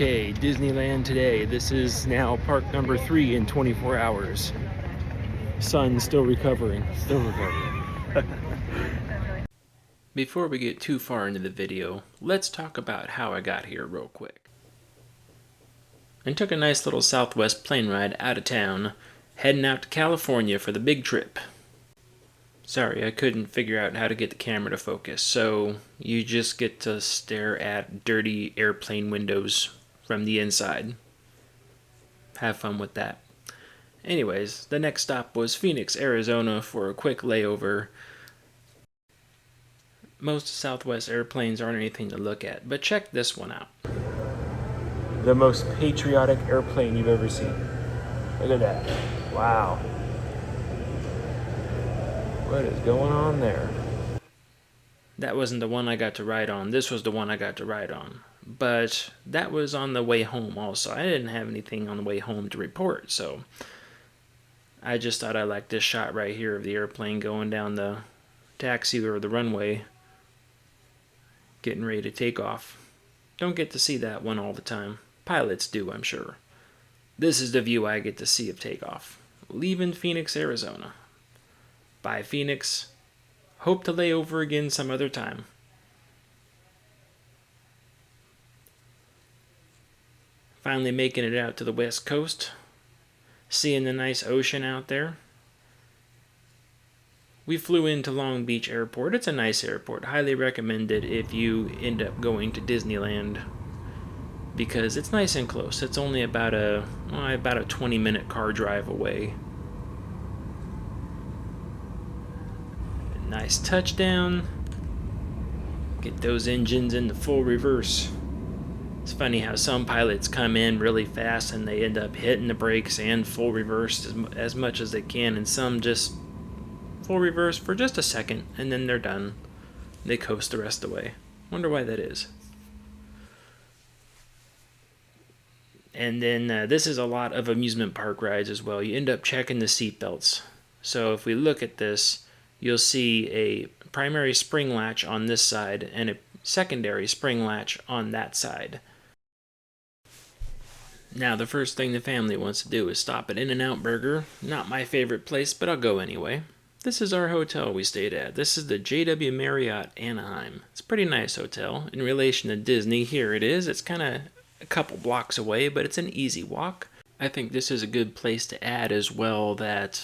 Okay, Disneyland today. This is now park number 3 in 24 hours. Sun still recovering. Before we get too far into the video, let's talk about how I got here real quick. I took a nice little Southwest plane ride out of town, heading out to California for the big trip. Sorry, I couldn't figure out how to get the camera to focus, so you just get to stare at dirty airplane windows from the inside. Have fun with that. Anyways, the next stop was Phoenix, Arizona for a quick layover. Most Southwest airplanes aren't anything to look at, but check this one out. The most patriotic airplane you've ever seen. Look at that. Wow. What is going on there? That wasn't the one I got to ride on. This was the one I got to ride on. But that was on the way home also. I didn't have anything on the way home to report, so I just thought I liked this shot right here of the airplane going down the taxi or the runway, getting ready to take off. Don't get to see that one all the time. Pilots do, I'm sure. This is the view I get to see of takeoff. Leaving Phoenix, Arizona. Bye, Phoenix. Hope to lay over again some other time. Finally making it out to the west coast. Seeing the nice ocean out there. We flew into Long Beach Airport. It's a nice airport. Highly recommended if you end up going to Disneyland, because it's nice and close. It's only about a 20-minute car drive away. Nice touchdown. Get those engines into full reverse. It's funny how some pilots come in really fast and they end up hitting the brakes and full reverse as much as they can, and some just full reverse for just a second and then they're done. They coast the rest of the way. Wonder why that is. And then this is a lot of amusement park rides as well. You end up checking the seat belts. So if we look at this, you'll see a primary spring latch on this side and a secondary spring latch on that side. Now the first thing the family wants to do is stop at In-N-Out Burger. Not my favorite place, but I'll go anyway. This is our hotel we stayed at. This is the JW Marriott Anaheim. It's a pretty nice hotel. In relation to Disney, here it is. It's kind of a couple blocks away, but it's an easy walk. I think this is a good place to add as well that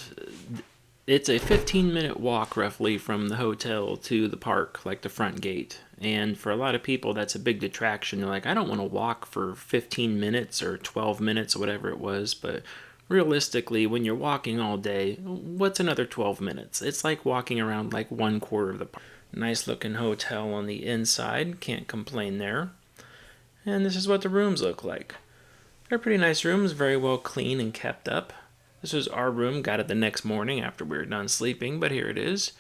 it's a 15-minute walk roughly from the hotel to the park, like the front gate. And for a lot of people, that's a big detraction. They're like, I don't want to walk for 15 minutes or 12 minutes or whatever it was. But realistically, when you're walking all day, what's another 12 minutes? It's like walking around like 1/4 of the park. Nice looking hotel on the inside. Can't complain there. And this is what the rooms look like. They're pretty nice rooms, very well clean and kept up. This was our room, got it the next morning after we were done sleeping, but here it is.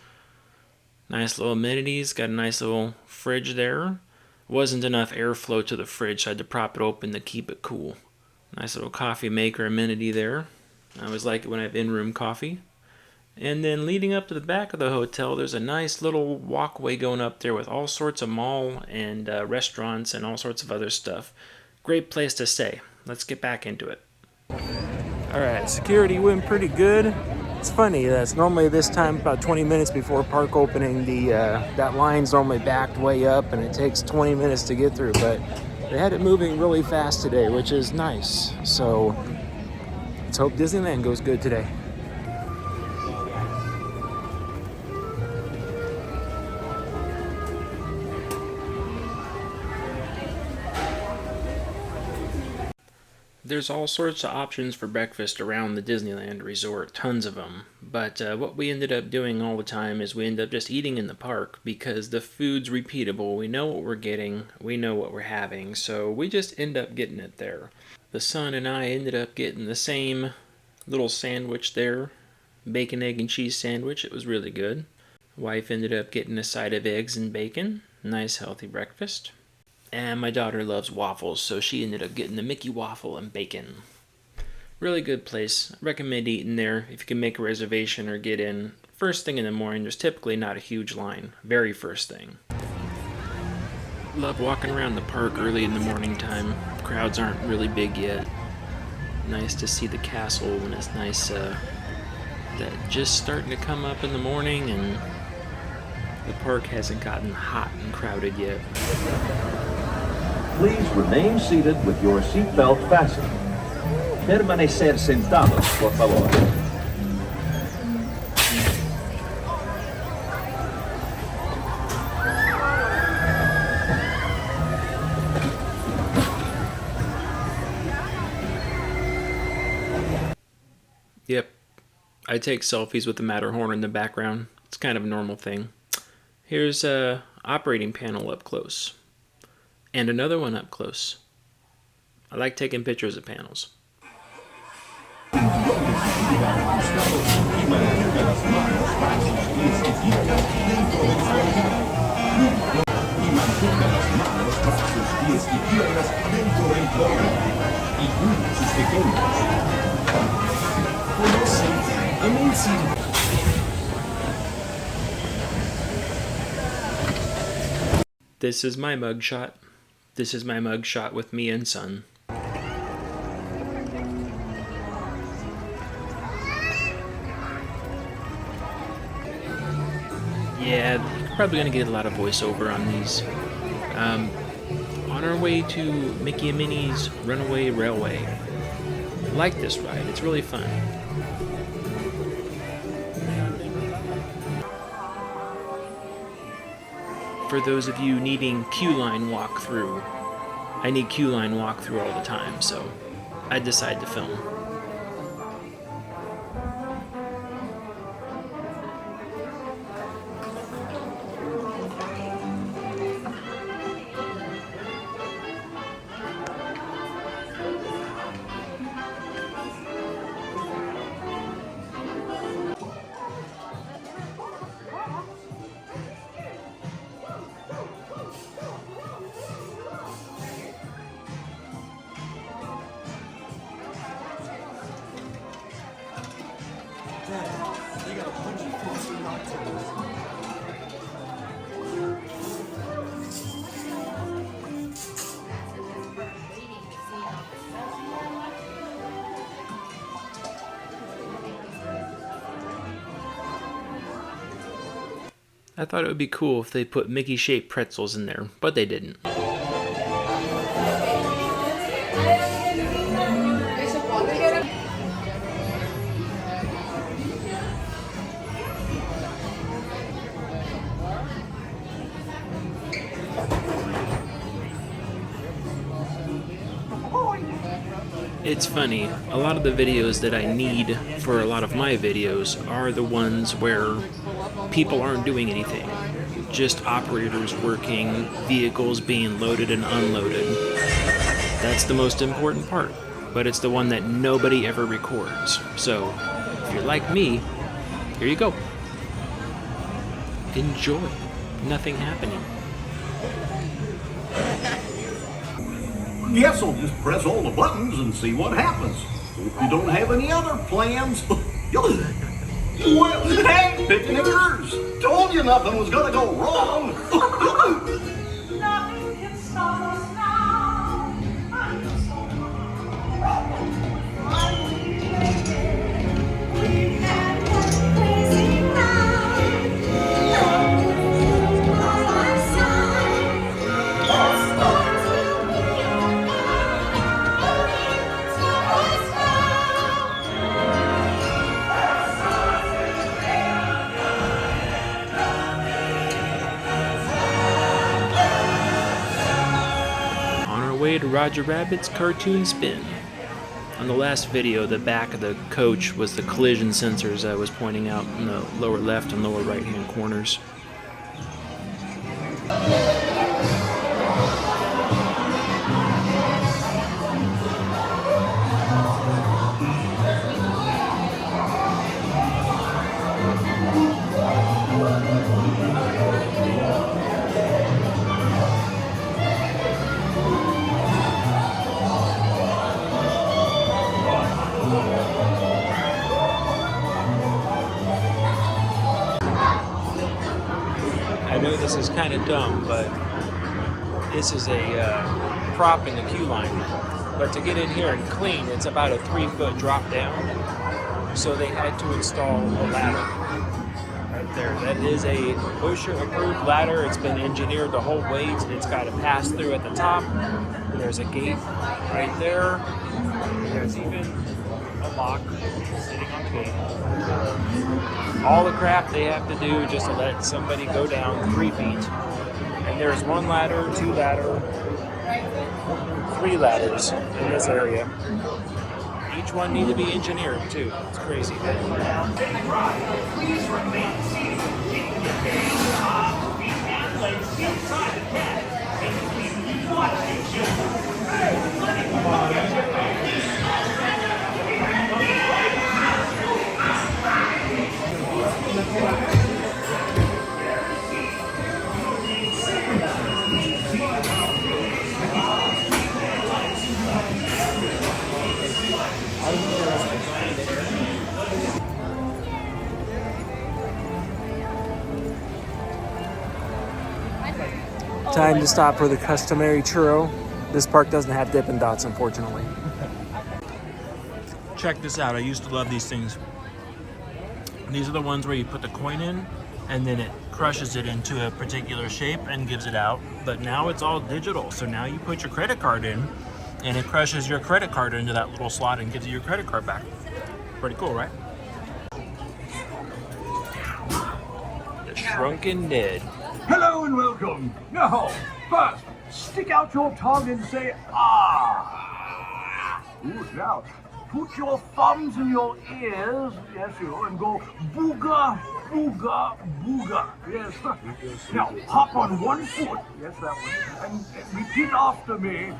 Nice little amenities, got a nice little fridge there. Wasn't enough airflow to the fridge, so I had to prop it open to keep it cool. Nice little coffee maker amenity there. I always like it when I have in-room coffee. And then leading up to the back of the hotel, there's a nice little walkway going up there with all sorts of mall and restaurants and all sorts of other stuff. Great place to stay. Let's get back into it. Alright, security went pretty good. It's funny, that's normally this time about 20 minutes before park opening, that line's normally backed way up and it takes 20 minutes to get through, but they had it moving really fast today, which is nice. So let's hope Disneyland goes good today. There's all sorts of options for breakfast around the Disneyland resort, tons of them. But what we ended up doing all the time is we end up just eating in the park because the food's repeatable. We know what we're getting, we know what we're having, so we just end up getting it there. The son and I ended up getting the same little sandwich there, bacon, egg, and cheese sandwich. It was really good. Wife ended up getting a side of eggs and bacon. Nice healthy breakfast. And my daughter loves waffles, so she ended up getting the Mickey waffle and bacon. Really good place. I recommend eating there if you can make a reservation or get in first thing in the morning. There's typically not a huge line. Very first thing. Love walking around the park early in the morning time. crowds aren't really big yet. Nice to see the castle when it's nice, that just starting to come up in the morning, and the park hasn't gotten hot and crowded yet. Please remain seated with your seatbelt fastened. Permanecer sentados, por favor. Yep, I take selfies with the Matterhorn in the background. It's kind of a normal thing. Here's a operating panel up close. And another one up close. I like taking pictures of panels. This is my mugshot. This is my mugshot with me and son. Yeah, probably gonna get a lot of voiceover on these. On our way to Mickey and Minnie's Runaway Railway. I like this ride, it's really fun. For those of you needing queue-line walkthrough, I need queue-line walkthrough all the time, so I decided to film. I thought it would be cool if they put Mickey-shaped pretzels in there, but they didn't. It's funny, a lot of the videos that I need for a lot of my videos are the ones where people aren't doing anything. Just operators working, vehicles being loaded and unloaded. That's the most important part, but it's the one that nobody ever records. So, if you're like me, here you go. Enjoy. Nothing happening. Guess I'll just press all the buttons and see what happens. Hope you don't have any other plans. Well, hey, picnickers! Told you nothing was gonna go wrong. Nothing can stop us now. I'm just so we can go crazy now. By our side, the stars will be around. Nothing can stop us Way to Roger Rabbit's cartoon spin. On the last video, the back of the coach was the collision sensors I was pointing out in the lower left and lower right hand corners. I know this is kind of dumb, but this is a prop in the queue line. But to get in here and clean, it's about a 3-foot drop down. So they had to install a ladder right there. That is a OSHA approved ladder. It's been engineered to hold weight. It's got a pass through at the top. There's a gate right there. There's even a lock sitting on the gate. All the crap they have to do just to let somebody go down 3 feet. And there's 1 ladder, 2 ladder, 3 ladders in this area. Each one need to be engineered too. It's crazy. Time to stop for the customary churro. This park doesn't have Dippin' Dots, unfortunately. Check this out. I used to love these things. These are the ones where you put the coin in and then it crushes it into a particular shape and gives it out. But now it's all digital. So now you put your credit card in and it crushes your credit card into that little slot and gives you your credit card back. Pretty cool, right? The Shrunken Ned. Hello and welcome. Now, first, stick out your tongue and say, ah. Ooh, now, put your thumbs in your ears, yes, you know, and go booga, booga, booga. Yes. Now, hop on 1 foot, yes, that one, and repeat after me,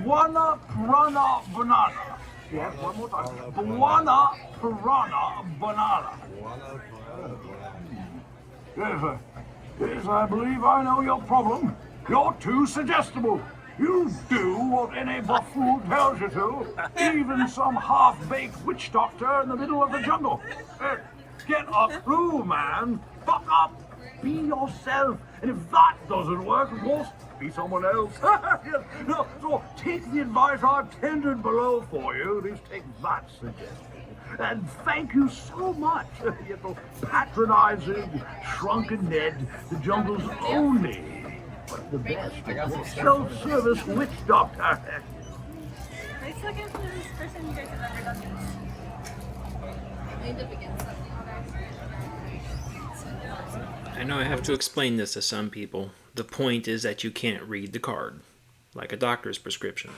buona prana banana. Yes, one more time. Buona prana banana. Yes, yes, I believe I know your problem. You're too suggestible. You do what any buffoon tells you to, even some half-baked witch doctor in the middle of the jungle. Get a clue, man. Fuck up. Be yourself. And if that doesn't work, of course, be someone else. Yes. No, so take the advice I've tendered below for you. At least take that suggestion. And thank you so much, you know, patronizing Shrunken Ned, the jungle's only, but the best self-service witch doctor. I still can't believe this person you guys have ever done this. I need to begin something. I know I have to explain this to some people. The point is that you can't read the card, like a doctor's prescription.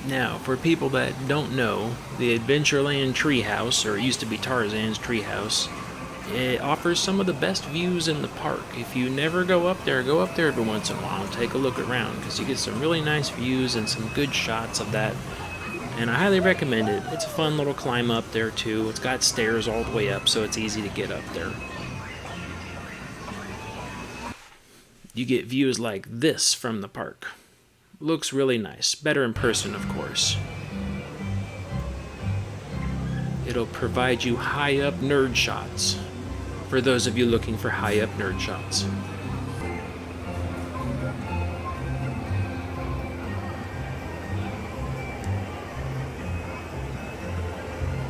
Now, for people that don't know, the Adventureland Treehouse, or it used to be Tarzan's Treehouse, it offers some of the best views in the park. If you never go up there every once in a while and take a look around, because you get some really nice views and some good shots of that. And I highly recommend it. It's a fun little climb up there too. It's got stairs all the way up, so it's easy to get up there. You get views like this from the park. Looks really nice. Better in person, of course. It'll provide you high-up nerd shots, for those of you looking for high-up nerd shots.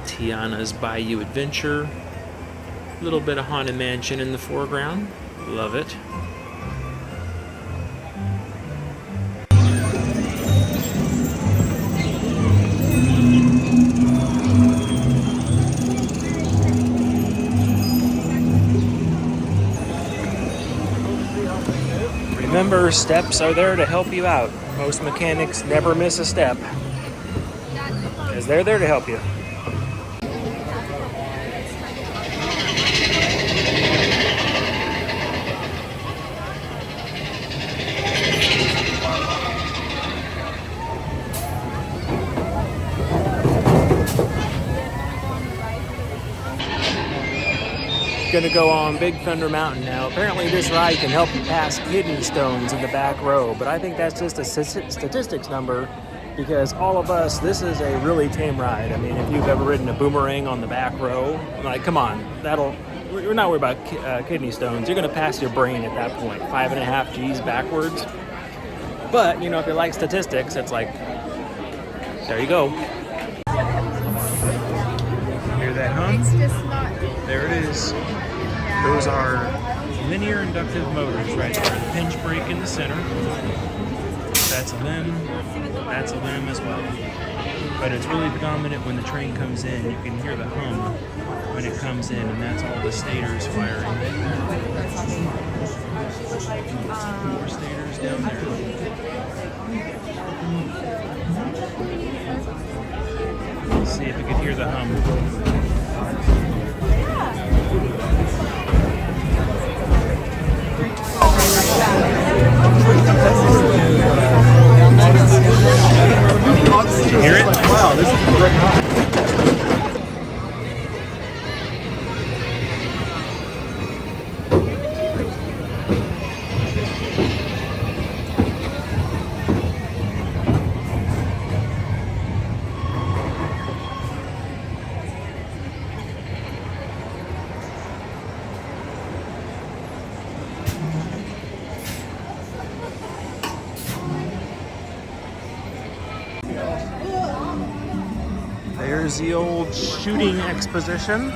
Tiana's Bayou Adventure. A little bit of Haunted Mansion in the foreground. Love it. Remember, steps are there to help you out. Most mechanics never miss a step, because they're there to help you. Gonna go on Big Thunder Mountain now. Apparently this ride can help you pass kidney stones in the back row, but I think that's just a statistics number, because all of us, this is a really tame ride. I mean, if you've ever ridden a boomerang on the back row, like, come on, we're not worried about kidney stones. You're gonna pass your brain at that point. 5.5 G's backwards. But, you know, if you like statistics, it's like, there you go. Hear that hum? It's just not. There it is. Those are linear inductive motors right there. The pinch brake in the center. That's a limb. That's a limb as well. But it's really predominant when the train comes in. You can hear the hum when it comes in, and that's all the stators firing. More stators down there. Let's see if we can hear the hum. Did you hear it? Wow, this is great. There's the old shooting exposition.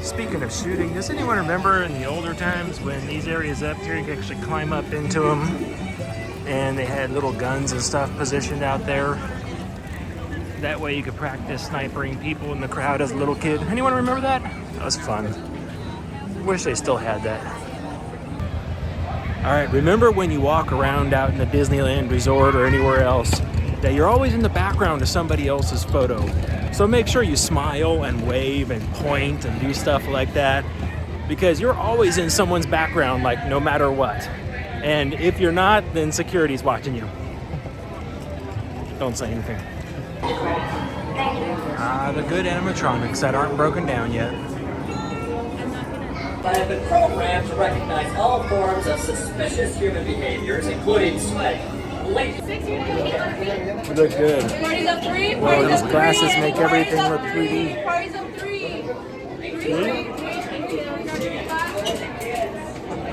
Speaking of shooting, does anyone remember in the older times when these areas up here, you could actually climb up into them and they had little guns and stuff positioned out there? That way you could practice snipering people in the crowd as a little kid. Anyone remember that? That was fun. I wish they still had that. All right, remember when you walk around out in the Disneyland resort or anywhere else that you're always in the background of somebody else's photo. So make sure you smile and wave and point and do stuff like that, because you're always in someone's background, like no matter what. And if you're not, then security's watching you. Don't say anything. The good animatronics that aren't broken down yet. I have been programmed to recognize all forms of suspicious human behaviors, including sweating. You look good. Parties of three. Whoa, these glasses make everything look 3D. Parties of three.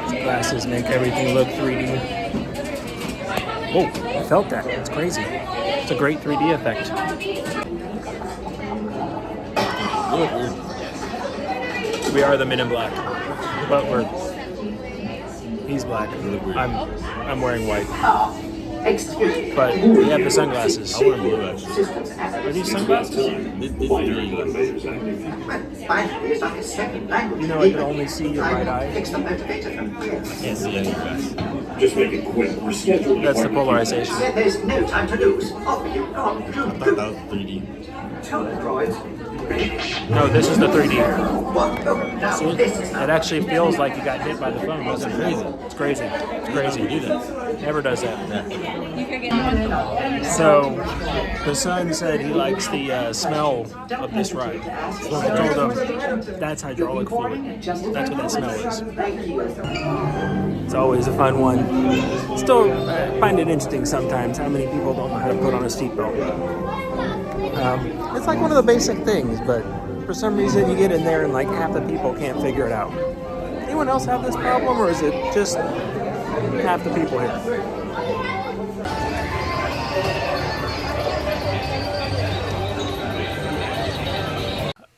These glasses make everything look 3D. Whoa, I felt that. It's crazy. It's a great 3D effect. We are the Men in Black, but he's black. I'm wearing white. But we have the sunglasses. I wear blue actually. Are these sunglasses? You know I can only see your right eye. Can't see any guys. Just make it quick. We're scheduled. That's the polarization. There's no time to lose. Off you go. I thought that was 3D. Tell the droids. No, this is the 3D. Now See? this is It actually feels like you got hit by the phone. Wasn't it crazy? It's crazy. It's crazy. Do that. Never does that. So, the son said he likes the smell of this ride. So I told him that's hydraulic fluid. That's what that smell is. It's always a fun one. Still, I find it interesting sometimes how many people don't know how to put on a seatbelt. It's like one of the basic things, but for some reason you get in there and like half the people can't figure it out. Anyone else have this problem, or is it just half the people here?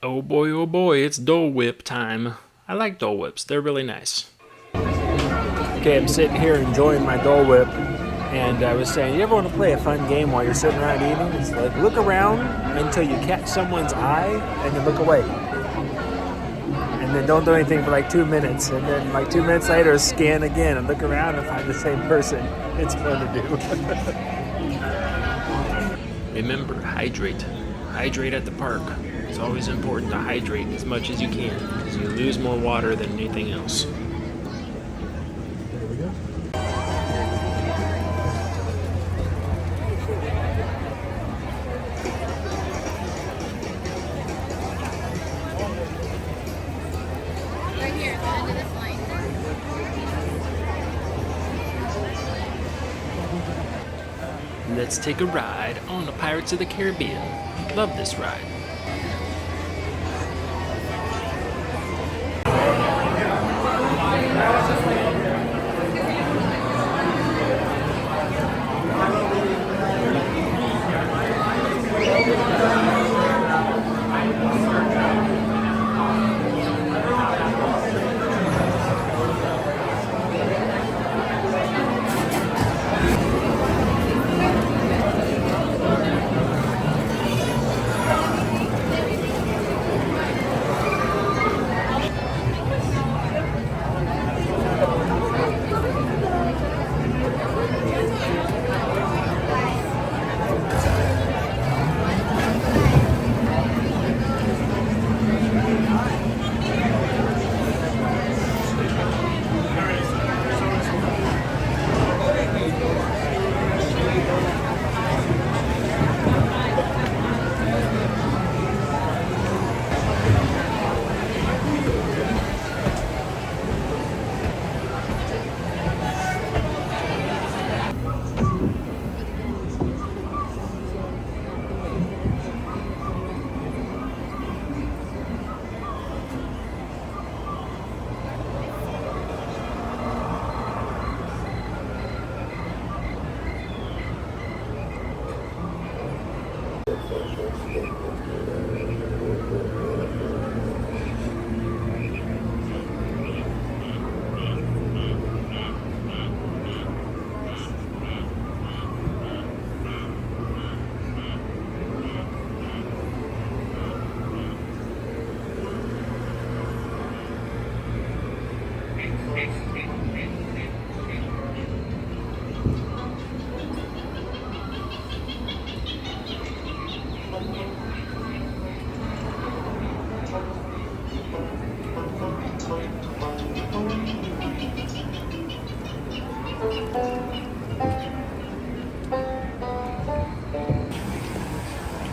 Oh boy, it's Dole Whip time. I like Dole Whips, they're really nice. Okay, I'm sitting here enjoying my Dole Whip, and I was saying, you ever want to play a fun game while you're sitting around eating? It's like, look around until you catch someone's eye, and then look away. And then don't do anything for like 2 minutes, and then like 2 minutes later, scan again and look around and find the same person. It's fun to do. Remember, hydrate. Hydrate at the park. It's always important to hydrate as much as you can, because you lose more water than anything else. Right here at the end of this line. Let's take a ride on the Pirates of the Caribbean. Love this ride.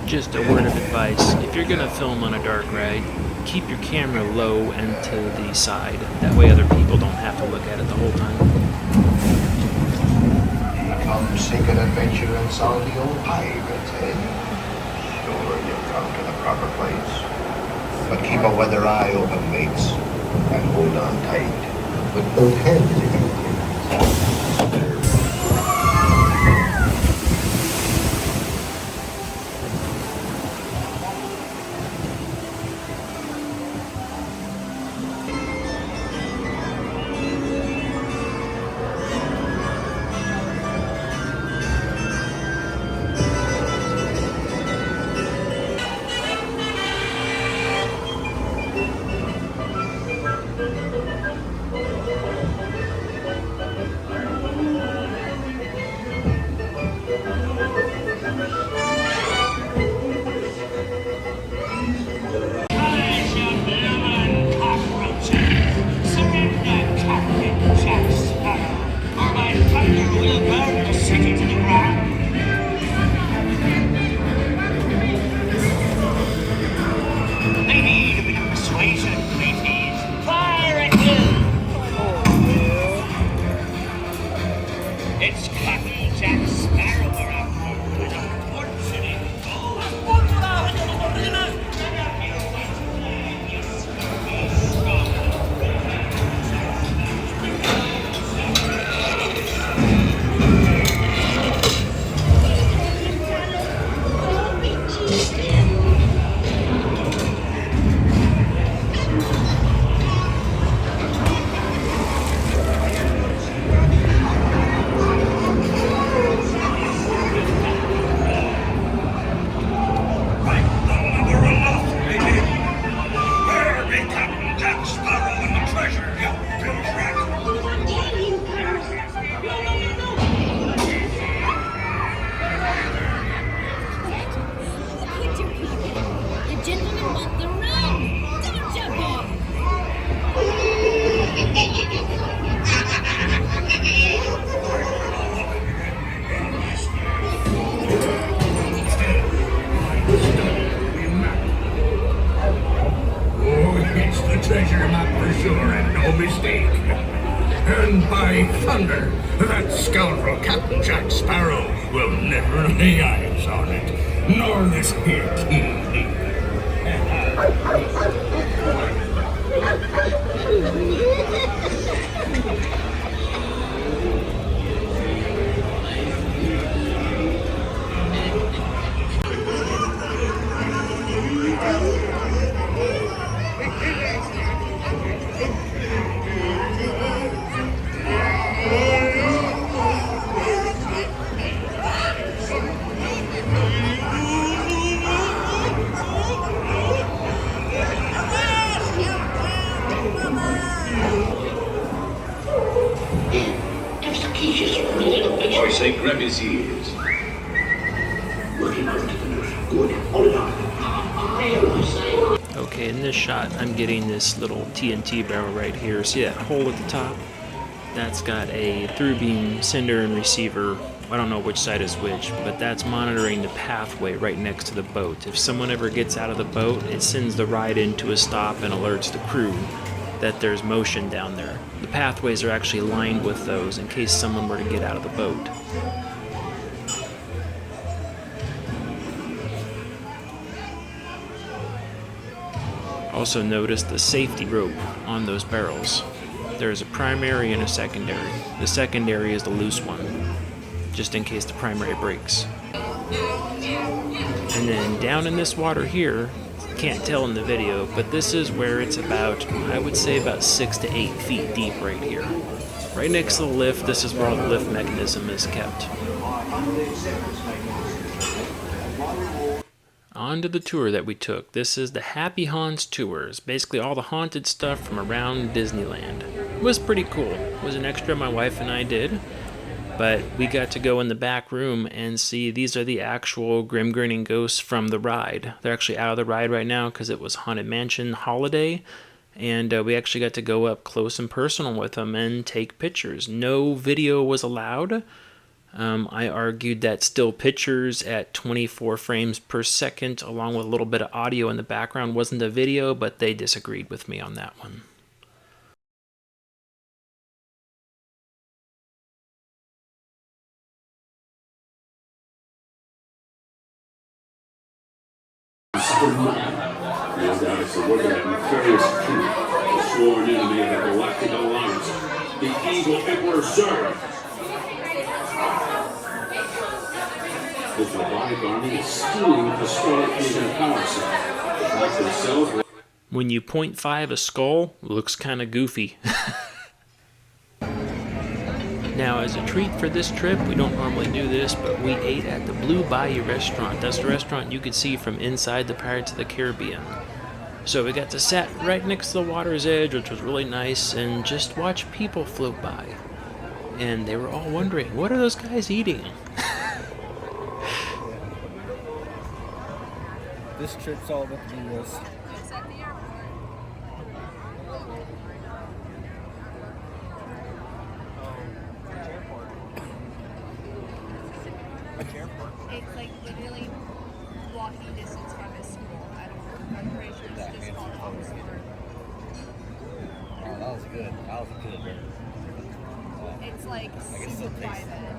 Just a word of advice, if you're gonna film on a dark ride, keep your camera low and to the side. That way other people don't have to look at it the whole time. Come seek an adventure and solve the old pirate's head. Sure, you've come to the proper place. But keep a weather eye open, mates, and hold on tight with both hands in your pockets. It's Captain Jack Sparrow we're after, with unfortunate treasure map for sure, and no mistake. And by thunder, that scoundrel Captain Jack Sparrow will never lay eyes on it, nor this here king I say grab his ears. Looking out to the nose. Good. Hold it on. Okay, in this shot, I'm getting this little TNT barrel right here. See that hole at the top? That's got a through beam sender and receiver. I don't know which side is which, but that's monitoring the pathway right next to the boat. If someone ever gets out of the boat, it sends the ride into a stop and alerts the crew that there's motion down there. The pathways are actually lined with those in case someone were to get out of the boat. Also notice the safety rope on those barrels. There's a primary and a secondary. The secondary is the loose one, just in case the primary breaks. And then down in this water here, can't tell in the video, but this is where it's about, I would say about 6 to 8 feet deep right here. Right next to the lift, this is where the lift mechanism is kept. On to the tour that we took. This is the Happy Haunts tours. Basically all the haunted stuff from around Disneyland. It was pretty cool. It was an extra my wife and I did. But we got to go in the back room and see these are the actual Grim Grinning Ghosts from the ride. They're actually out of the ride right now because it was Haunted Mansion holiday. And we actually got to go up close and personal with them and take pictures. No video was allowed. I argued that still pictures at 24 frames per second, along with a little bit of audio in the background, wasn't a video, but they disagreed with me on that one. No doubt it's the work of that nefarious king, the sworn enemy of the Galactic Alliance, the evil Emperor Zurg. The robotic army is stealing the historic fusion power cell. The blacks themselves. When you 0.5 a skull, looks kind of goofy. Now, as a treat for this trip, we don't normally do this, but we ate at the Blue Bayou restaurant. That's the restaurant you could see from inside the Pirates of the Caribbean. So we got to sit right next to the water's edge, which was really nice, and just watch people float by. And they were all wondering, what are those guys eating? This trip's all about the deals. It's like literally walking distance from his school. I'm pretty sure it's just called Oxford. Oh, that was good. That was good. It's like super private.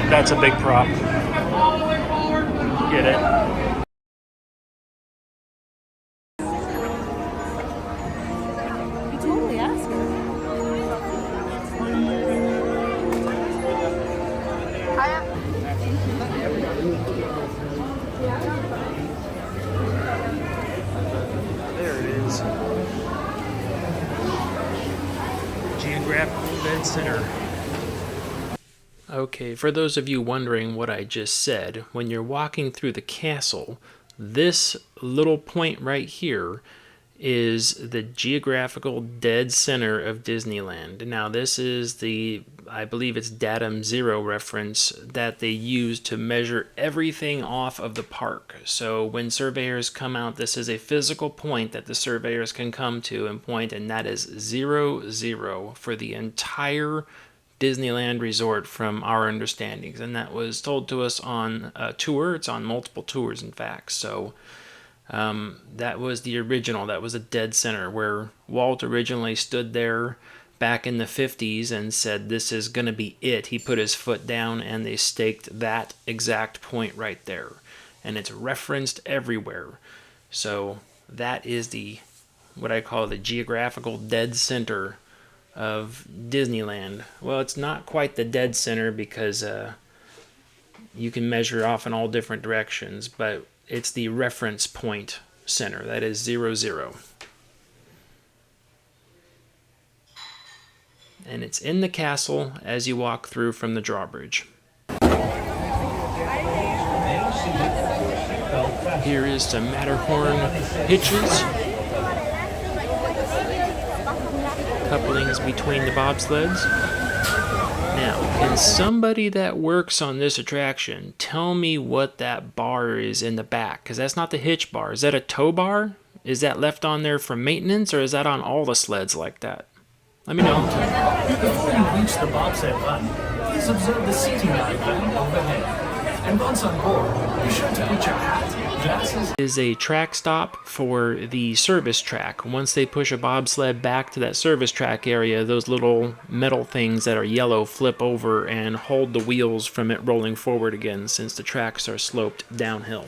That's a big prop. Get it? You totally asked her. There it is. Geographical Dead Center. Okay, for those of you wondering what I just said, when you're walking through the castle, this little point right here is the geographical dead center of Disneyland. Now, this is the, I believe it's datum 0 reference that they use to measure everything off of the park. So when surveyors come out, this is a physical point that the surveyors can come to and point, and that is 0, for the entire Disneyland Resort from our understandings. And that was told to us on a tour. It's on multiple tours, in fact. So that was the original. That was a dead center where Walt originally stood there back in the 50s and said, this is going to be it. He put his foot down and they staked that exact point right there. And it's referenced everywhere. So that is the, what I call the geographical dead center of Disneyland. Well, it's not quite the dead center because you can measure off in all different directions, but it's the reference point center. That is 0. And it's in the castle as you walk through from the drawbridge. Here is some Matterhorn hitches. Couplings between the bobsleds. Now, can somebody that works on this attraction tell me what that bar is in the back? Because that's not the hitch bar. Is that a tow bar? Is that left on there for maintenance, or is that on all the sleds like that? Let me know. Before you reach the bobsled button, please observe the seating diagram overhead. And once on board, be sure to put your hat, glasses... Is a track stop for the service track. Once they push a bobsled back to that service track area, those little metal things that are yellow flip over and hold the wheels from it rolling forward again, since the tracks are sloped downhill.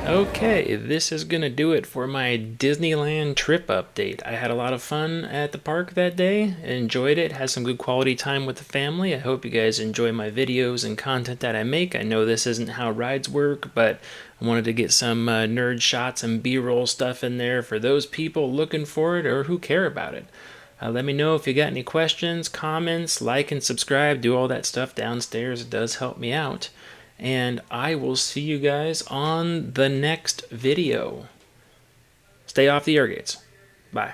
Okay, this is going to do it for my Disneyland trip update. I had a lot of fun at the park that day, enjoyed it, had some good quality time with the family. I hope you guys enjoy my videos and content that I make. I know this isn't how rides work, but I wanted to get some nerd shots and B-roll stuff in there for those people looking for it or who care about it. Let me know if you got any questions, comments, like and subscribe, do all that stuff downstairs. It does help me out. And I will see you guys on the next video. Stay off the air gates. Bye.